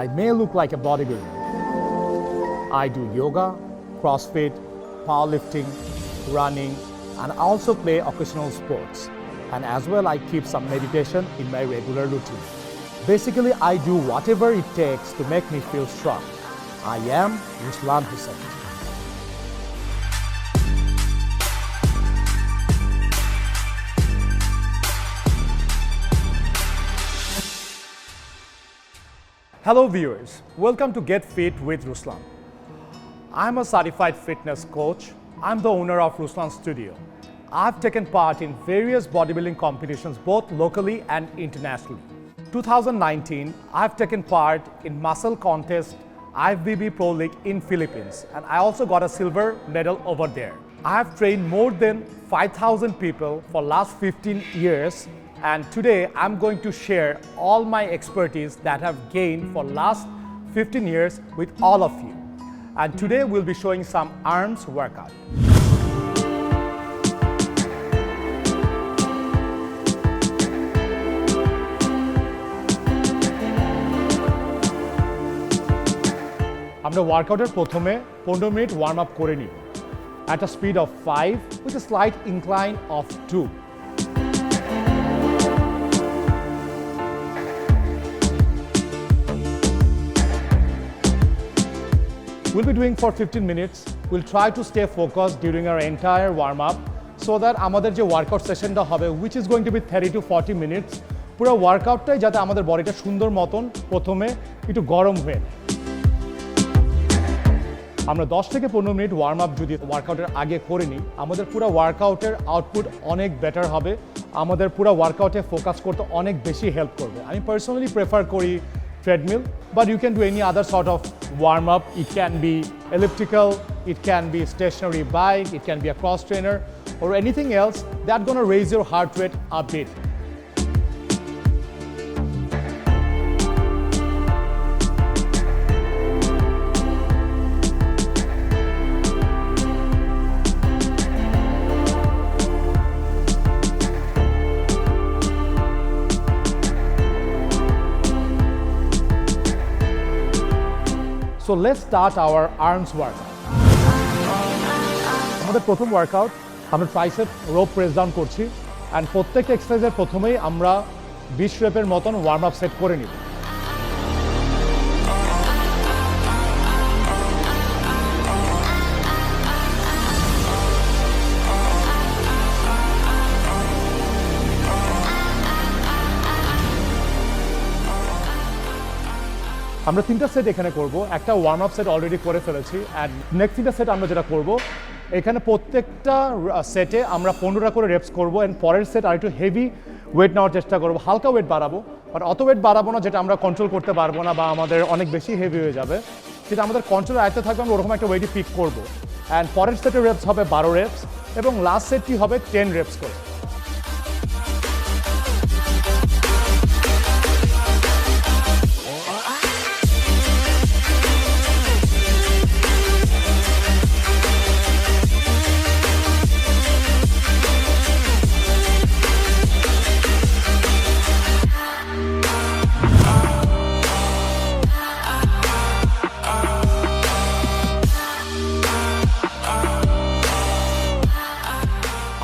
I may look like a bodybuilder. I do yoga, CrossFit, powerlifting, running, and I also play occasional sports. And as well, I keep some meditation in my regular routine. Basically, I do whatever it takes to make me feel strong. I am Ruslan Hussain. Hello viewers, welcome to Get Fit with Ruslan. I'm a certified fitness coach. I'm the owner of Ruslan Studio. I've taken part in various bodybuilding competitions both locally and internationally. 2019, I've taken part in muscle contest IFBB Pro League in Philippines, and I also got a silver medal over there. I have trained more than 5,000 people for last 15 years. And today, I'm going to share all my expertise that I've gained for last 15 years with all of you. And today, we'll be showing some arms workout. আমরা ওয়ার্কআউটের প্রথমে 15 minute warm up করে নিব at a speed of 5 with a slight incline of 2. We'll be doing for 15 minutes. We'll try to stay focused during our entire warm-up so that আমাদের যে workout সেশনটা হবে which is going to be 30 to 40 minutes পুরো ওয়ার্কআউটটাই যাতে আমাদের বডিটা সুন্দর মতন প্রথমে একটু গরম হয়ে নেয়। আমরা 10 থেকে 15 মিনিট ওয়ার্ম আপ যদি ওয়ার্কআউটের আগে করে নিই আমাদের পুরো ওয়ার্কআউটের আউটপুট অনেক বেটার হবে, আমাদের পুরো ওয়ার্কআউটে ফোকাস করতে অনেক বেশি হেল্প করবে। আমি পার্সোনালি প্রেফার করি treadmill, but you can do any other sort of warm up. It can be elliptical, it can be stationary bike, it can be a cross trainer or anything else that's going to raise your heart rate a bit. So let's start our arms workout. আমাদের প্রথম workout আমরা tricep rope press down করছি and প্রত্যেকটা এক্সারসাইজের প্রথমেই আমরা 20 রেপের মতন warm up set করে নিব। আমরা তিনটা সেট এখানে করব, একটা ওয়ার্ম আপ সেট অলরেডি করে ফেলেছি অ্যান্ড নেক্সট তিনটা সেট আমরা যেটা করব এখানে প্রত্যেকটা সেটে আমরা 15টা করে রেপস করব অ্যান্ড পরের সেট আর একটু হেভি ওয়েট নেওয়ার চেষ্টা করব, হালকা ওয়েট বাড়াবো বাট অত ওয়েট বাড়াবো না যেটা আমরা কন্ট্রোল করতে পারবো না বা আমাদের অনেক বেশি হেভি হয়ে যাবে, সেটা আমাদের কন্ট্রোলের আয়ত্তে থাকবে। আমরা ওরকম একটা ওয়েটই পিক করবো অ্যান্ড পরের সেটের রেপস হবে 12 রেপস এবং লাস্ট সেটটি হবে 10 রেপস করে।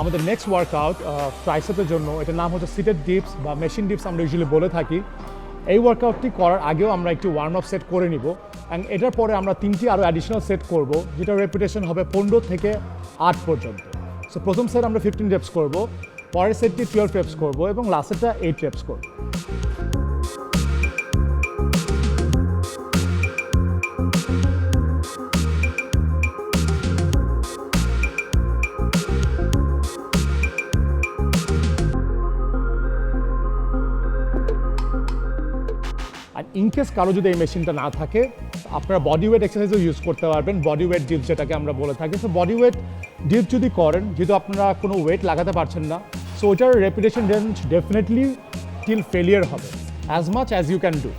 আমাদের নেক্সট ওয়ার্কআউট ট্রাইসেপের জন্য এটার নাম হচ্ছে সিটেড ডিপস বা মেশিন ডিপস আমরা ইউজুয়ালি বলে থাকি। এই ওয়ার্কআউটটি করার আগেও আমরা একটি ওয়ার্ম আপ সেট করে নিব অ্যান্ড এটার পরে আমরা 3টি আরও অ্যাডিশনাল সেট করব যেটা রেপিটেশন হবে 15 থেকে 8 পর্যন্ত। সো প্রথম সেট আমরা 15 রেপস করব, পরের সেটটি 12 রেপস করব এবং লাস্টেরটা 8 রেপস করব। আর ইনকেস কারো যদি এই মেশিনটা না থাকে আপনারা বডি ওয়েট এক্সারসাইজও ইউজ করতে পারবেন, বডি ওয়েট ডিপস যেটাকে আমরা বলে থাকি। সো বডি ওয়েট ডিপস যদি করেন, যেহেতু আপনারা কোনো ওয়েট লাগাতে পারছেন না, সো ওইটার repetition range definitely till failure হবে as much as you can do.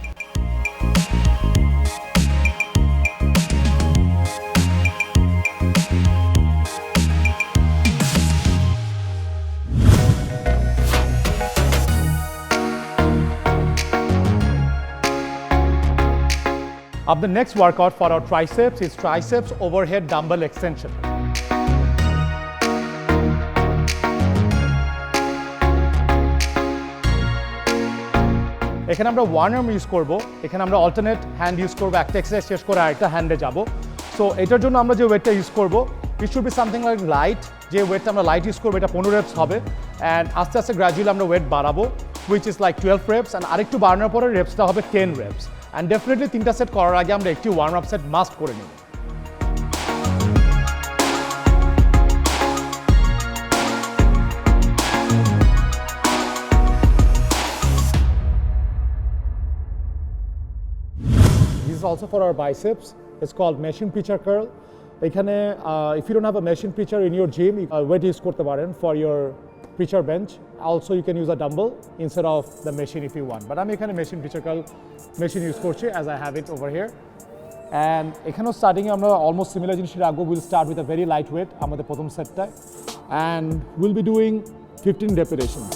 Up the next workout for our triceps is triceps overhead dumbbell extension. এখানে আমরা ওয়ান আর্ম ইউজ করব, এখানে আমরা অল্টারনেট হ্যান্ড ইউজ করব, একটা এক্সারসাইজ শেষ করে আরেকটা হ্যান্ডে যাব। সো এটার জন্য আমরা যে ওয়েটটা ইউজ করব, ইট should be something like light. যে ওয়েটটা আমরা লাইট ইউজ করবো এটা 15 reps হবে, অ্যান্ড আস্তে আস্তে গ্র্যাজুয়ালি আমরা ওয়েট বাড়াবো, which is like 12 reps, and আরেকটু বাড়ানোর পরে রেপসটা হবে 10 reps, অ্যান্ড ডেফিনেটলি 3টা সেট করার আগে আমরা একটি ওয়ার্ম আপ সেট মাস্ট করে নিব। This is also for our biceps. It's called machine pitcher curl. এখানে if you don't have a machine pitcher in your gym, weight use করতে পারেন for your pitcher bench. Also you can use a dumbbell instead of the machine if you want. But আমি এখানে machine pitcher curl machine use করছি as I have it over here. And এখানেও starting এ আমরা almost similar জিনিসই রাখবো. We'll start with a very light weight আমাদের প্রথম সেটটায়, and we'll be doing 15 repetitions.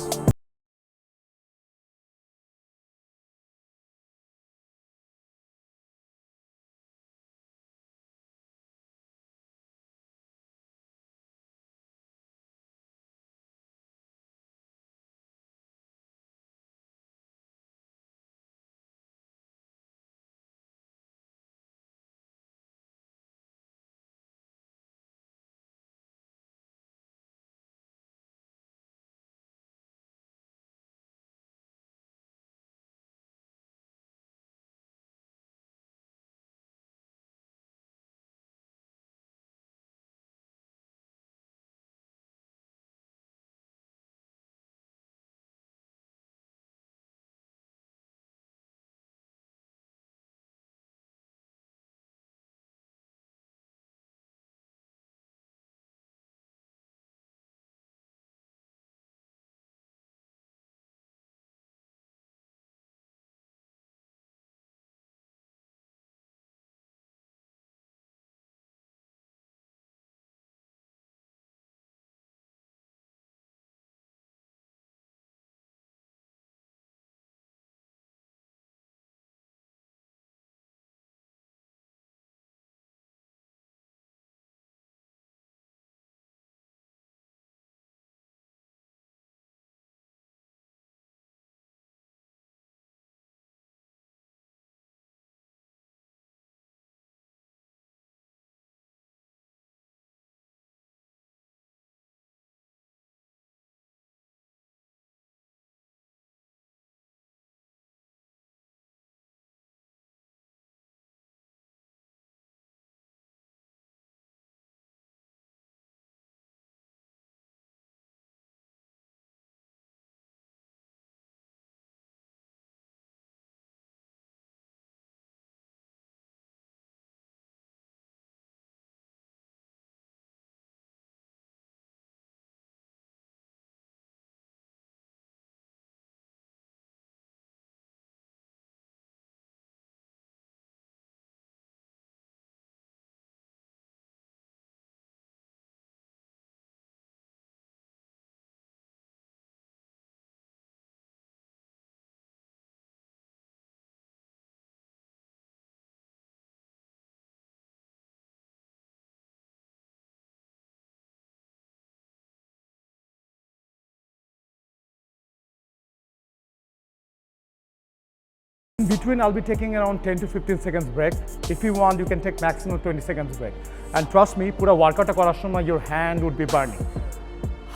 In between, I'll be taking around 10 to 15 seconds break. If you want, you can take maximum 20 seconds break. And trust me, পুরো ওয়ার্কআউটটা করার সময় your hand would be burning.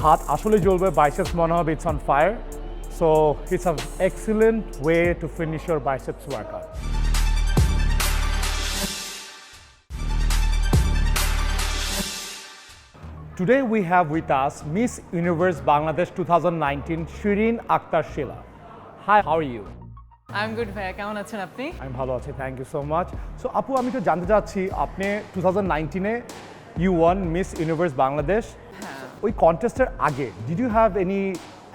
হাত আসলে জ্বলবে, biceps মনে হবে it's on fire. So it's an excellent way to finish your biceps workout. Today we have with us Miss Universe Bangladesh 2019, Shirin Akter Shila. Hi, how are you? I'm good ভাইয়া, কেমন আছেন আপনি? আমি ভালো আছি, thank you so much. So আপু, আমি তো জানতে চাচ্ছি, আপনি 2019-এ you won Miss Universe Bangladesh. ওই কন্টেস্টের আগে did you have any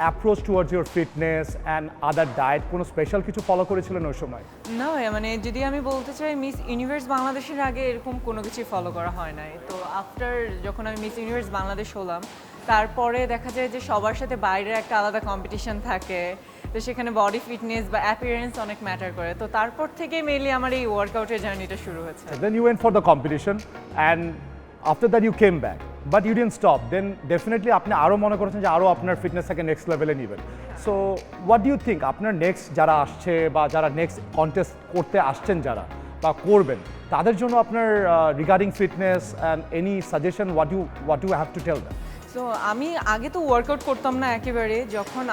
approach towards your fitness and other diet? কোনো স্পেশাল কিছু ফলো করেছিলেন ওই সময়? না ভাইয়া, মানে যদি আমি বলতে চাই মিস ইউনিভার্স বাংলাদেশের আগে এরকম কোনো কিছু ফলো করা হয় নাই। তো আফটার যখন আমি মিস ইউনিভার্স বাংলাদেশ হলাম, তারপরে দেখা যায় যে সবার সাথে বাইরের একটা আলাদা কম্পিটিশন থাকে, তো সেখানে বডি ফিটনেস বা অ্যাপিয়ারেন্স অনেক ম্যাটার করে। তো তারপর থেকে মেইনলি আমার এই ওয়ার্কআউটের জার্নিটা শুরু হয়েছে। Then you went for the competition and after that you came back. But you didn't stop. Then definitely আপনি আরও মনে করেছেন যে আরও আপনার ফিটনেসটাকে নেক্সট লেভেলে নেবেন। So what do you think আপনার নেক্সট যারা আসছে বা যারা নেক্সট কন্টেস্ট করতে আসছেন যারা বা করবেন তাদের জন্য আপনার regarding fitness and any suggestion what you have to tell them? So আমি আগে তো ওয়ার্কআউট করতাম না একেবারে। যখন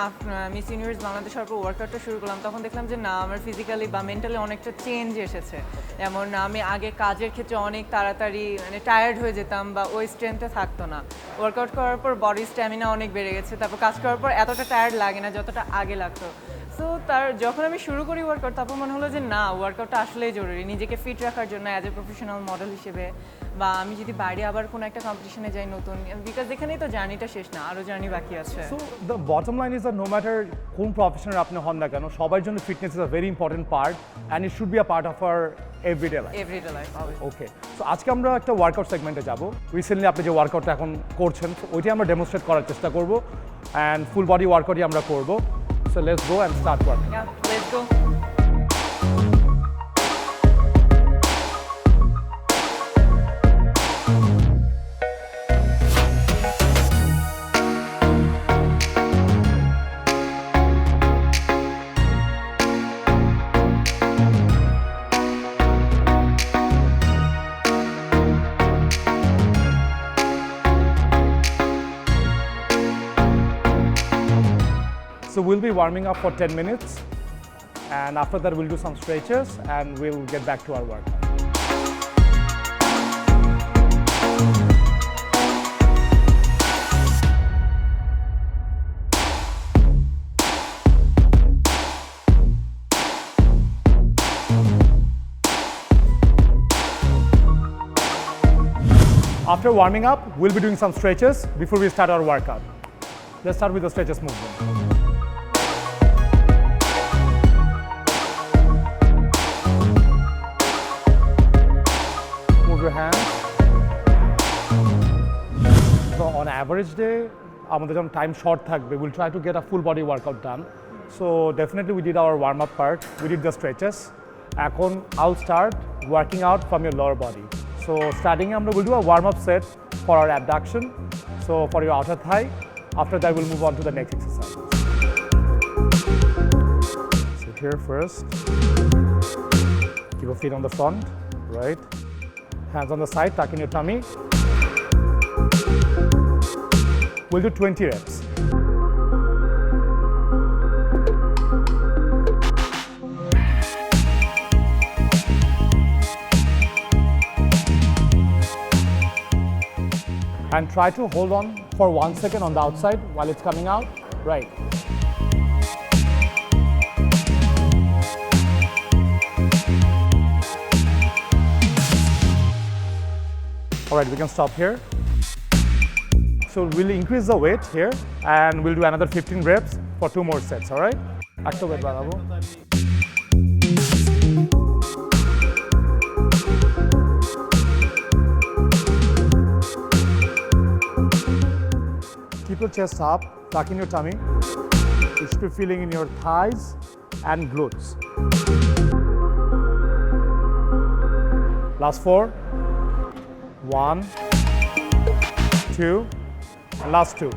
মিস ইউনিভার্স বাংলাদেশ হওয়ার পর ওয়ার্কআউটটা শুরু করলাম তখন দেখলাম যে না, আমার ফিজিক্যালি বা মেন্টালি অনেকটা চেঞ্জ এসেছে। যেমন আমি আগে কাজের ক্ষেত্রে অনেক তাড়াতাড়ি মানে টায়ার্ড হয়ে যেতাম বা ওই স্ট্রেংথে থাকতো না। ওয়ার্কআউট করার পর বডি স্ট্যামিনা অনেক বেড়ে গেছে, তারপর কাজ করার পর এতটা টায়ার্ড লাগে না যতটা আগে লাগতো। সো যখন আমি শুরু করি ওয়ার্কআউট তারপর মনে হলো যে না, ওয়ার্কআউটটা আসলেই জরুরি নিজেকে ফিট রাখার জন্য অ্যাজ এ প্রফেশনাল মডেল হিসেবে, বা আমি যদি বাইরে আবার কোনো একটা কম্পিটিশনে যাই নতুন, বিকজ এখানেই তো জার্নিটা শেষ না, আরও জার্নি বাকি আছে। So the bottom line is that no matter কোন প্রফেশনের আপনি হন না কেন, সবার জন্য fitness is a very important part and it should be a part of our everyday life. Okay, so আজকে আমরা একটা ওয়ার্কআউট সেগমেন্টে যাব। রিসেন্টলি আপনি যে ওয়ার্কআউটটা এখন করছেন ওইটাই আমরা ডেমনস্ট্রেট করার চেষ্টা করব অ্যান্ড ফুল বডি ওয়ার্কআউটই আমরা করব। So let's go and start working. Yeah, let's go. So we'll be warming up for 10 minutes and after that we'll do some stretches and we'll get back to our workout. After warming up, we'll be doing some stretches before we start our workout. Let's start with the stretches movement. Your hands. So on average day, আমাদের যখন time short থাকবে, we'll try to get a full body workout done. So definitely we did our warm up part, we did the stretches. এখন I'll start working out from your lower body. So starting আমরা will do a warm up set for our abduction. So for your outer thigh. After that we'll move on to the next exercise. So here first, keep your feet on the front, right? Hands on the side, tuck in your tummy. We'll do 20 reps. And try to hold on for 1 second on the outside while it's coming out. Right. All right, we can stop here. So we'll increase the weight here and we'll do another 15 reps for 2 more sets, all right? Akta weight badhabo. Keep your chest up, tuck in your tummy. You should be feeling in your thighs and glutes. Last 4. 1, 2, and last 2.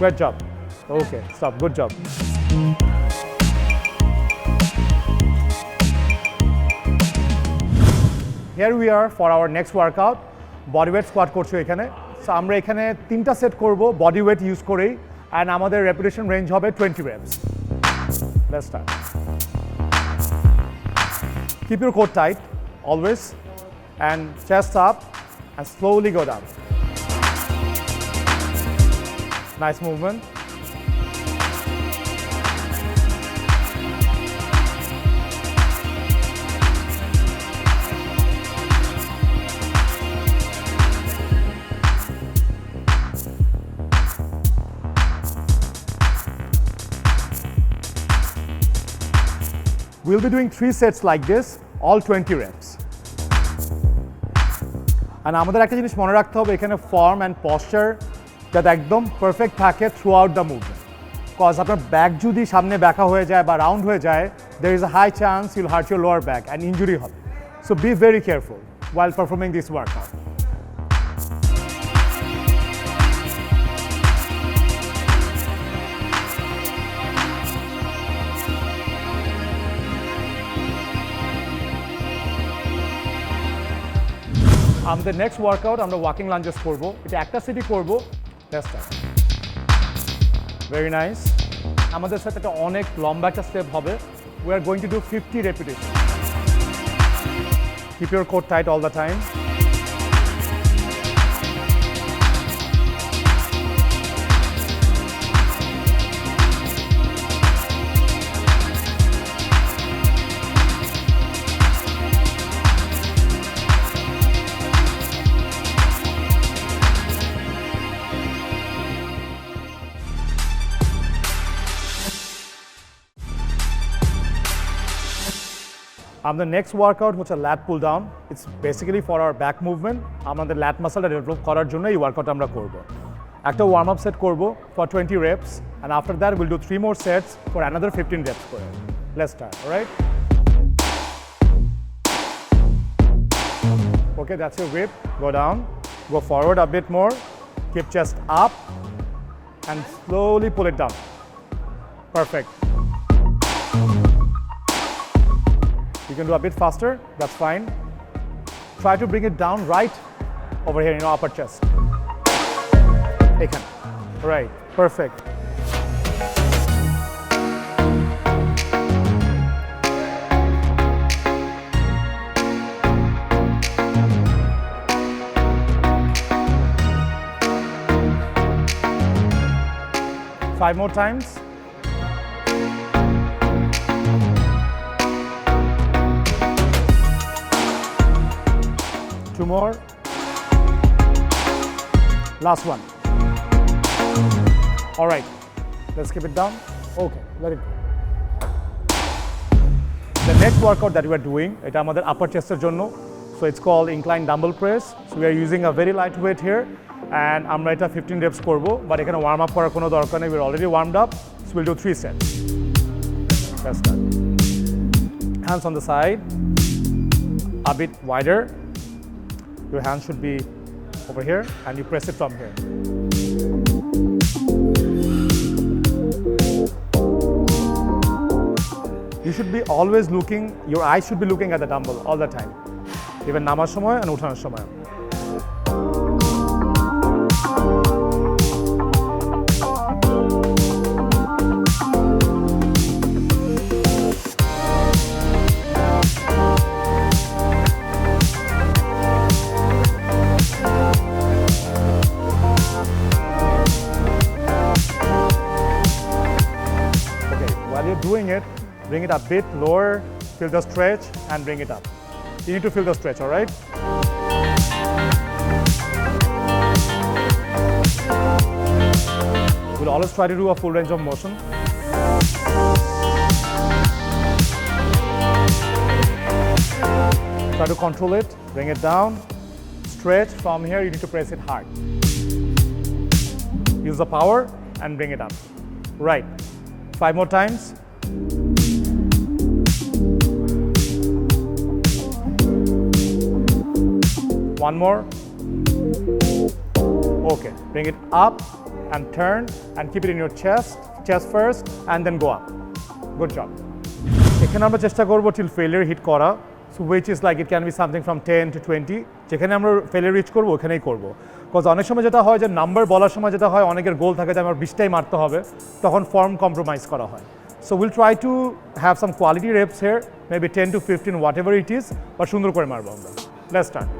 Great job. Okay, stop. Good job. Here we are for our next workout. Body weight squat করছো এখানে। So আমরা এখানে 3টা set করব body weight use করেই and আমাদের repetition range হবে 20 reps. Let's start. Keep your core tight. Always, and chest up and slowly go down. Nice movement. We'll be doing 3 sets like this, all 20 reps. And আমাদের একটা জিনিস মনে রাখতে হবে এখানে ফর্ম অ্যান্ড পশ্চার যাতে একদম পারফেক্ট থাকে throughout the movement. Cause আপনার ব্যাক যদি সামনে ব্যাকা হয়ে যায় বা রাউন্ড হয়ে যায়, there is a high chance you'll hurt your lower back and injury হবে। So be very careful while performing this workout. আমাদের নেক্সট ওয়ার্কআউট আমরা ওয়াকিং লাঞ্জেস করব। এটা একটা সেটই করব। That's that. Very nice. আমাদের সাথে একটা অনেক লম্বা একটা স্টেপ হবে। We are going to do 50 repetition. Keep your core tight all the time. আমাদের নেক্সট ওয়ার্কআউট হচ্ছে ল্যাট pull down. It's basically for our back movement. আমাদের ল্যাট মাসলটা ডেভেলপ করার জন্য এই ওয়ার্কআউট আমরা করব। একটা ওয়ার্ম আপ সেট করব for 20 reps and after that we'll do 3 more sets for another 15 reps করে। Let's start, all right? Okay, that's your grip. Go down, go forward a bit more, keep chest up and slowly pull it down. Perfect. You can do a bit faster, that's fine. Try to bring it down right over here in your upper chest. Ekhane. Right, perfect. Five more times. Two more. Last one. All right, let's keep it down. Okay, let it go. The next workout that we are doing, এটা আমাদের upper chest এর জন্য. So it's called incline dumbbell press. So we are using a very light weight here and আমরা এটা 15 reps করব, but এখানে warm up করার কোনো দরকার নেই. We're already warmed up. So we'll do 3 sets. Let's start. Hands on the side, a bit wider. Your hand should be over here and you press it from here. You should be always looking, your eyes should be looking at the dumbbell all the time. Even নামার সময় and উঠানোর সময়. Doing it, bring it a bit lower, feel the stretch and bring it up. You need to feel the stretch, all right? We'll always try to do a full range of motion. Try to control it, bring it down, stretch from here, you need to press it hard. Use the power and bring it up. Right, 5 more times. One more. Okay, bring it up and turn and keep it in your chest first and then go up. Good job. এখানে আমরা চেষ্টা করব till failure hit করা, so which is like it can be something from 10 to 20. যেখানে আমরা failure reach করব ওখানেই করব, because অনেক সময় যেটা হয় যে নাম্বার বলার সময় যেটা হয় অনেকের গোল থাকে যে আমার 20টাই মারতে হবে, তখন ফর্ম কম্প্রোমাইজ করা হয়। So we'll try to have some quality reps here, maybe 10 to 15 whatever it is, বা সুন্দর করে মারবো আমরা। Let's start.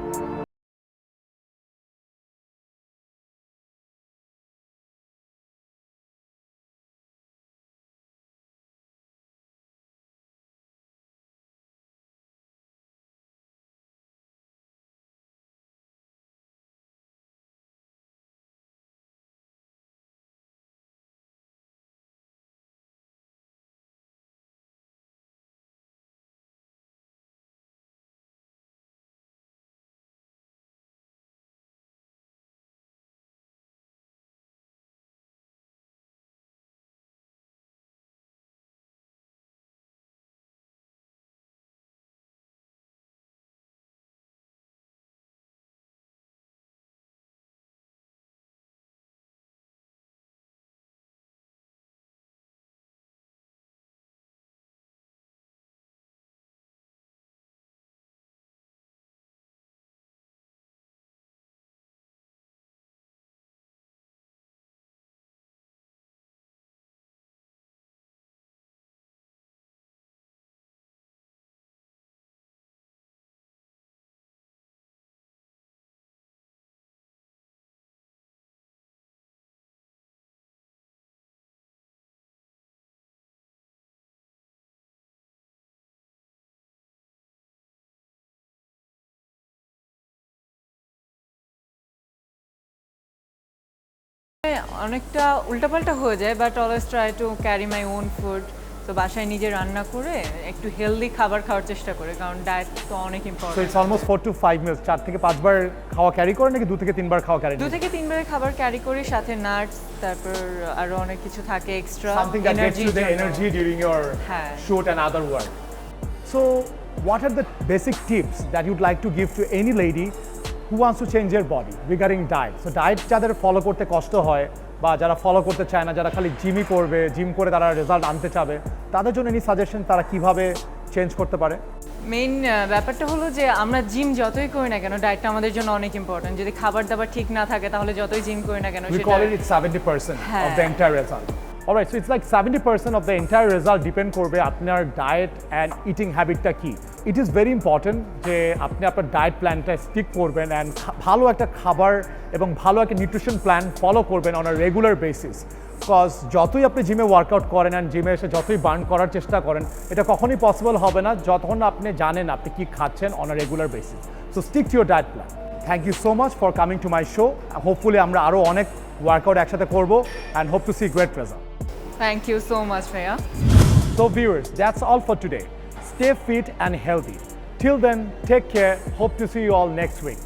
অনেকটা উল্টাপাল্টা হয়ে যায়, but always try to carry my own food. তো বাসায় নিজে রান্না করে একটু হেলদি খাবার খাওয়ার চেষ্টা করে, কারণ ডায়েট তো অনেক so important. It's almost 4 to 5 meals, 4 থেকে 5 বার খাওয়া ক্যারি করেন নাকি 2 থেকে 3 বার খাওয়া ক্যারি 2 থেকে 3 বারের খাবার ক্যারি করি, সাথে নাটস, তারপর আরো অনেক কিছু থাকে extra something that gets you the energy during your হ্যাঁ। shoot and other work. So what are the basic tips that you'd like to give to any lady who wants to change their body regarding diet? So diet যাদের follow করতে কষ্ট হয় বা যারা follow করতে চায় না, যারা খালি জিমই করবে, জিম করে তারা রেজাল্ট আনতে চাবে, তাদের জন্য এনি সাজেশন তারা কিভাবে চেঞ্জ করতে পারে? মেইন ব্যাপারটা হলো যে আমরা জিম যতই করি না কেন, ডায়েটটা আমাদের জন্য অনেক ইম্পর্টেন্ট। যদি খাবার দাবার ঠিক না থাকে তাহলে যতই জিম করি না কেন We call it 70% of the entire result. Alright, so it's like 70% of the entire result depend করবে আপনার ডায়েট অ্যান্ড ইটিং হ্যাবিটটা কি। ইট ইজ ভেরি ইম্পর্টেন্ট যে আপনি আপনার ডায়েট প্ল্যানটা স্টিক করবেন অ্যান্ড ভালো একটা খাবার এবং ভালো একটা নিউট্রিশন প্ল্যান ফলো করবেন on a regular basis. Because যতই আপনি জিমে ওয়ার্কআউট করেন অ্যান্ড জিমে এসে যতই বার্ন করার চেষ্টা করেন, এটা কখনোই পসিবল হবে না যতক্ষণ আপনি জানেন আপনি কি খাচ্ছেন on a regular basis. So stick to your diet plan. Thank you so much for coming to my show. Hopefully আমরা আরও অনেক ওয়ার্কআউট একসাথে করবো and hope to see great result. Thank you so much ভাইয়া। So viewers, that's all for today. Stay fit and healthy. Till then, take care. Hope to see you all next week.